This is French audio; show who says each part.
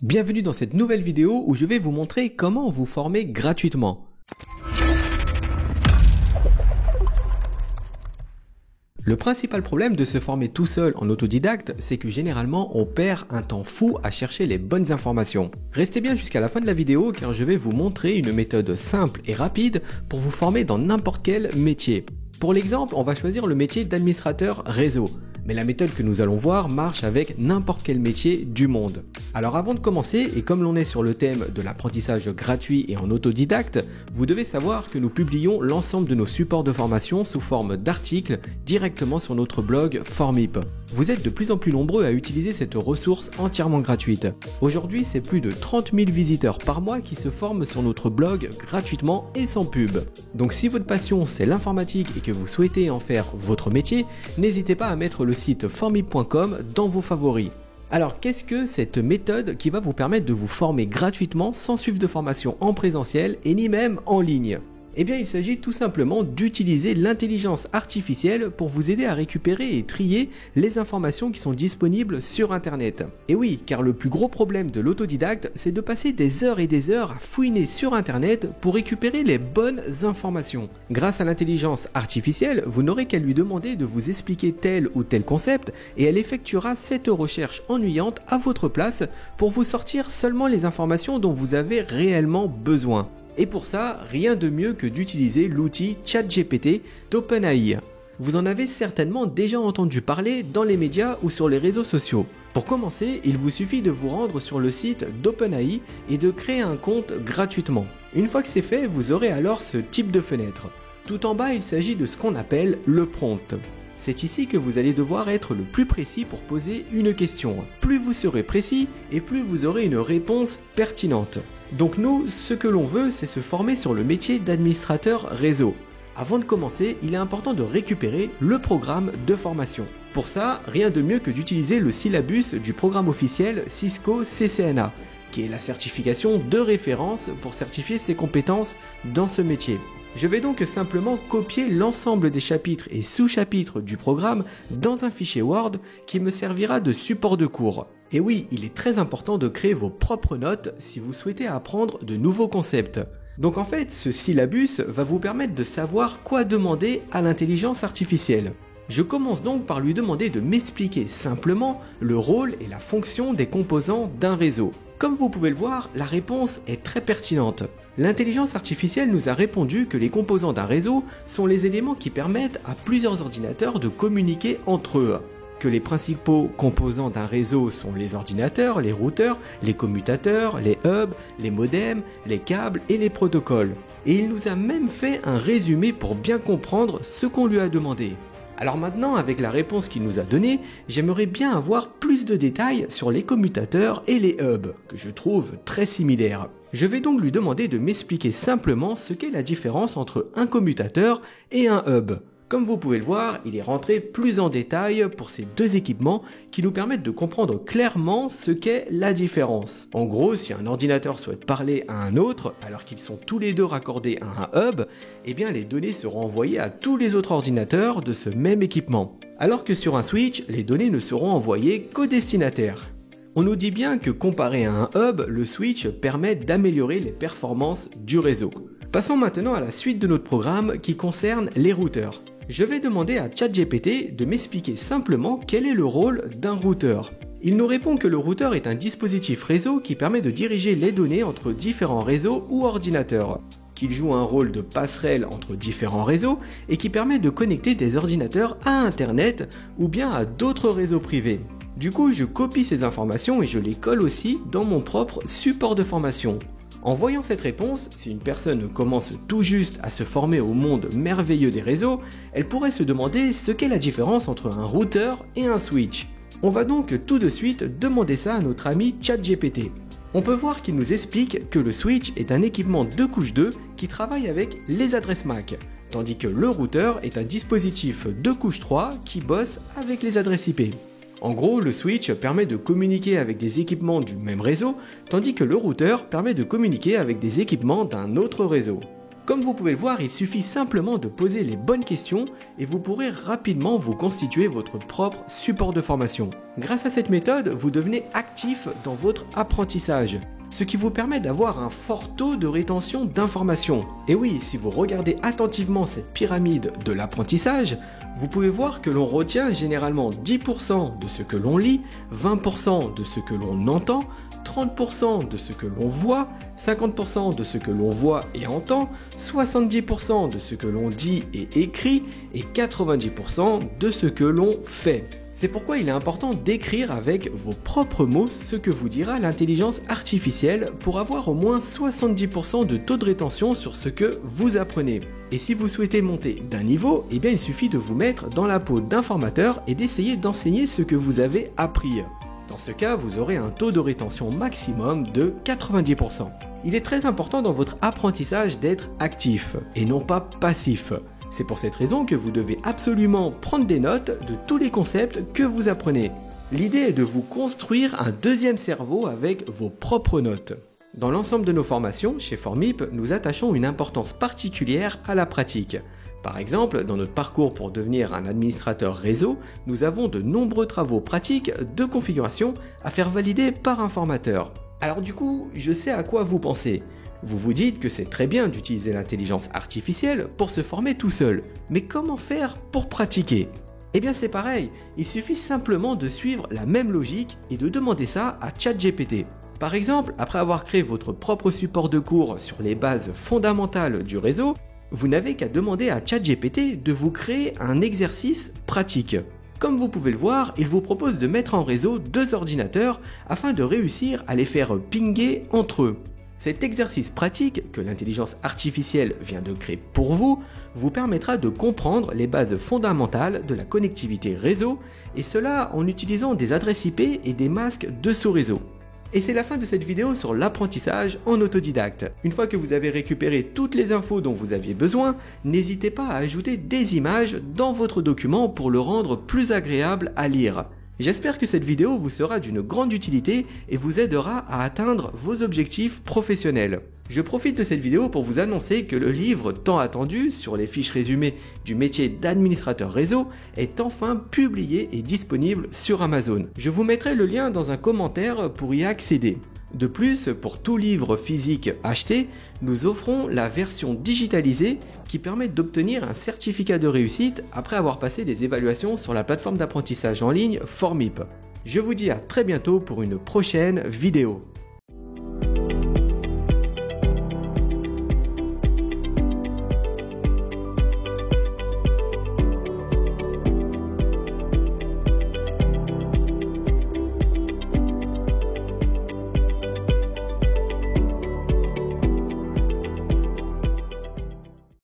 Speaker 1: Bienvenue dans cette nouvelle vidéo où je vais vous montrer comment vous former gratuitement. Le principal problème de se former tout seul en autodidacte, c'est que généralement on perd un temps fou à chercher les bonnes informations. Restez bien jusqu'à la fin de la vidéo car je vais vous montrer une méthode simple et rapide pour vous former dans n'importe quel métier. Pour l'exemple, on va choisir le métier d'administrateur réseau. Mais la méthode que nous allons voir marche avec n'importe quel métier du monde. Alors avant de commencer, et comme l'on est sur le thème de l'apprentissage gratuit et en autodidacte, vous devez savoir que nous publions l'ensemble de nos supports de formation sous forme d'articles directement sur notre blog Formip. Vous êtes de plus en plus nombreux à utiliser cette ressource entièrement gratuite. Aujourd'hui, c'est plus de 30 000 visiteurs par mois qui se forment sur notre blog gratuitement et sans pub. Donc si votre passion c'est l'informatique et que vous souhaitez en faire votre métier, n'hésitez pas à mettre le site formip.com dans vos favoris. Alors qu'est-ce que cette méthode qui va vous permettre de vous former gratuitement sans suivre de formation en présentiel et ni même en ligne ? Eh bien il s'agit tout simplement d'utiliser l'intelligence artificielle pour vous aider à récupérer et trier les informations qui sont disponibles sur internet. Et oui, car le plus gros problème de l'autodidacte, c'est de passer des heures et des heures à fouiner sur internet pour récupérer les bonnes informations. Grâce à l'intelligence artificielle, vous n'aurez qu'à lui demander de vous expliquer tel ou tel concept et elle effectuera cette recherche ennuyante à votre place pour vous sortir seulement les informations dont vous avez réellement besoin. Et pour ça, rien de mieux que d'utiliser l'outil ChatGPT d'OpenAI. Vous en avez certainement déjà entendu parler dans les médias ou sur les réseaux sociaux. Pour commencer, il vous suffit de vous rendre sur le site d'OpenAI et de créer un compte gratuitement. Une fois que c'est fait, vous aurez alors ce type de fenêtre. Tout en bas, il s'agit de ce qu'on appelle le prompt. C'est ici que vous allez devoir être le plus précis pour poser une question. Plus vous serez précis et plus vous aurez une réponse pertinente. Donc nous, ce que l'on veut, c'est se former sur le métier d'administrateur réseau. Avant de commencer, il est important de récupérer le programme de formation. Pour ça, rien de mieux que d'utiliser le syllabus du programme officiel Cisco CCNA, qui est la certification de référence pour certifier ses compétences dans ce métier. Je vais donc simplement copier l'ensemble des chapitres et sous-chapitres du programme dans un fichier Word qui me servira de support de cours. Et oui, il est très important de créer vos propres notes si vous souhaitez apprendre de nouveaux concepts. Donc en fait, ce syllabus va vous permettre de savoir quoi demander à l'intelligence artificielle. Je commence donc par lui demander de m'expliquer simplement le rôle et la fonction des composants d'un réseau. Comme vous pouvez le voir, la réponse est très pertinente. L'intelligence artificielle nous a répondu que les composants d'un réseau sont les éléments qui permettent à plusieurs ordinateurs de communiquer entre eux. Que les principaux composants d'un réseau sont les ordinateurs, les routeurs, les commutateurs, les hubs, les modems, les câbles et les protocoles. Et il nous a même fait un résumé pour bien comprendre ce qu'on lui a demandé. Alors maintenant, avec la réponse qu'il nous a donnée, j'aimerais bien avoir plus de détails sur les commutateurs et les hubs, que je trouve très similaires. Je vais donc lui demander de m'expliquer simplement ce qu'est la différence entre un commutateur et un hub. Comme vous pouvez le voir, il est rentré plus en détail pour ces deux équipements qui nous permettent de comprendre clairement ce qu'est la différence. En gros, si un ordinateur souhaite parler à un autre, alors qu'ils sont tous les deux raccordés à un hub, eh bien les données seront envoyées à tous les autres ordinateurs de ce même équipement. Alors que sur un switch, les données ne seront envoyées qu'au destinataire. On nous dit bien que comparé à un hub, le switch permet d'améliorer les performances du réseau. Passons maintenant à la suite de notre programme qui concerne les routeurs. Je vais demander à ChatGPT de m'expliquer simplement quel est le rôle d'un routeur. Il nous répond que le routeur est un dispositif réseau qui permet de diriger les données entre différents réseaux ou ordinateurs, qu'il joue un rôle de passerelle entre différents réseaux et qui permet de connecter des ordinateurs à Internet ou bien à d'autres réseaux privés. Du coup, je copie ces informations et je les colle aussi dans mon propre support de formation. En voyant cette réponse, si une personne commence tout juste à se former au monde merveilleux des réseaux, elle pourrait se demander ce qu'est la différence entre un routeur et un switch. On va donc tout de suite demander ça à notre ami ChatGPT. On peut voir qu'il nous explique que le switch est un équipement de couche 2 qui travaille avec les adresses MAC, tandis que le routeur est un dispositif de couche 3 qui bosse avec les adresses IP. En gros, le switch permet de communiquer avec des équipements du même réseau, tandis que le routeur permet de communiquer avec des équipements d'un autre réseau. Comme vous pouvez le voir, il suffit simplement de poser les bonnes questions et vous pourrez rapidement vous constituer votre propre support de formation. Grâce à cette méthode, vous devenez actif dans votre apprentissage, ce qui vous permet d'avoir un fort taux de rétention d'informations. Et oui, si vous regardez attentivement cette pyramide de l'apprentissage, vous pouvez voir que l'on retient généralement 10% de ce que l'on lit, 20% de ce que l'on entend, 30% de ce que l'on voit, 50% de ce que l'on voit et entend, 70% de ce que l'on dit et écrit et 90% de ce que l'on fait. C'est pourquoi il est important d'écrire avec vos propres mots ce que vous dira l'intelligence artificielle pour avoir au moins 70% de taux de rétention sur ce que vous apprenez. Et si vous souhaitez monter d'un niveau, eh bien il suffit de vous mettre dans la peau d'un formateur et d'essayer d'enseigner ce que vous avez appris. Dans ce cas, vous aurez un taux de rétention maximum de 90%. Il est très important dans votre apprentissage d'être actif et non pas passif. C'est pour cette raison que vous devez absolument prendre des notes de tous les concepts que vous apprenez. L'idée est de vous construire un deuxième cerveau avec vos propres notes. Dans l'ensemble de nos formations, chez Formip, nous attachons une importance particulière à la pratique. Par exemple, dans notre parcours pour devenir un administrateur réseau, nous avons de nombreux travaux pratiques de configuration à faire valider par un formateur. Alors du coup, je sais à quoi vous pensez. Vous vous dites que c'est très bien d'utiliser l'intelligence artificielle pour se former tout seul, mais comment faire pour pratiquer ? Eh bien c'est pareil, il suffit simplement de suivre la même logique et de demander ça à ChatGPT. Par exemple, après avoir créé votre propre support de cours sur les bases fondamentales du réseau, vous n'avez qu'à demander à ChatGPT de vous créer un exercice pratique. Comme vous pouvez le voir, il vous propose de mettre en réseau 2 ordinateurs afin de réussir à les faire pinguer entre eux. Cet exercice pratique que l'intelligence artificielle vient de créer pour vous, vous permettra de comprendre les bases fondamentales de la connectivité réseau, et cela en utilisant des adresses IP et des masques de ce réseau. Et c'est la fin de cette vidéo sur l'apprentissage en autodidacte. Une fois que vous avez récupéré toutes les infos dont vous aviez besoin, n'hésitez pas à ajouter des images dans votre document pour le rendre plus agréable à lire. J'espère que cette vidéo vous sera d'une grande utilité et vous aidera à atteindre vos objectifs professionnels. Je profite de cette vidéo pour vous annoncer que le livre tant attendu sur les fiches résumées du métier d'administrateur réseau est enfin publié et disponible sur Amazon. Je vous mettrai le lien dans un commentaire pour y accéder. De plus, pour tout livre physique acheté, nous offrons la version digitalisée qui permet d'obtenir un certificat de réussite après avoir passé des évaluations sur la plateforme d'apprentissage en ligne Formip. Je vous dis à très bientôt pour une prochaine vidéo.